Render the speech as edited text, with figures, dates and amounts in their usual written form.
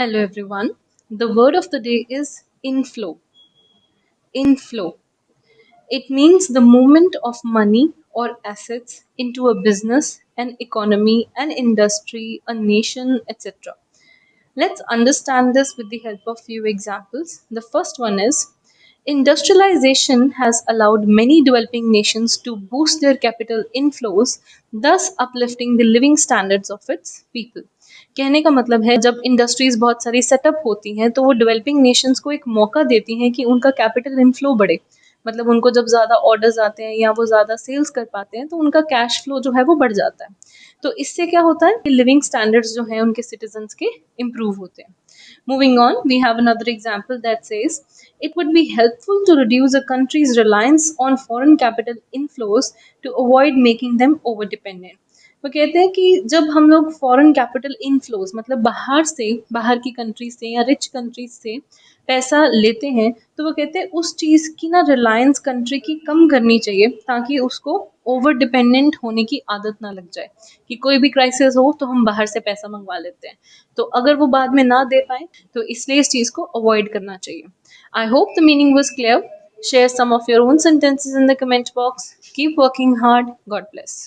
Hello everyone. The word of the day is inflow. Inflow. It means the movement of money or assets into a business, an economy, an industry, a nation, etc. Let's understand this with the help of few examples. The first one is industrialization has allowed many developing nations to boost their capital inflows, thus uplifting the living standards of its people. कहने का मतलब है जब industries बहुत सारी setup होती हैं तो वो डेवलपिंग नेशंस को एक मौका देती हैं कि उनका कैपिटल इनफ्लो बढ़े। मतलब उनको जब ज़्यादा ऑर्डर्स आते हैं या वो ज़्यादा सेल्स कर पाते हैं तो उनका कैश फ्लो जो है वो बढ़ जाता है। तो इससे क्या होता है कि लिविंग स्टैंडर्ड्स जो हैं उनके सिटीजन्स के इम्प्रूव होते हैं। Moving on, we have another example that says it would be helpful to reduce a country's reliance on foreign capital inflows to avoid making them over dependent. वो कहते हैं कि जब हम लोग फॉरेन कैपिटल इनफ्लोज मतलब बाहर से बाहर की कंट्रीज से या रिच कंट्रीज से पैसा लेते हैं तो वो कहते हैं उस चीज़ की ना रिलायंस कंट्री की कम करनी चाहिए ताकि उसको ओवर डिपेंडेंट होने की आदत ना लग जाए कि कोई भी क्राइसिस हो तो हम बाहर से पैसा मंगवा लेते हैं तो अगर वो बाद में ना दे पाए तो इसलिए इस चीज़ को अवॉइड करना चाहिए। I hope the meaning was clear. Share some of your own sentences in the comment box. Keep working hard. God bless.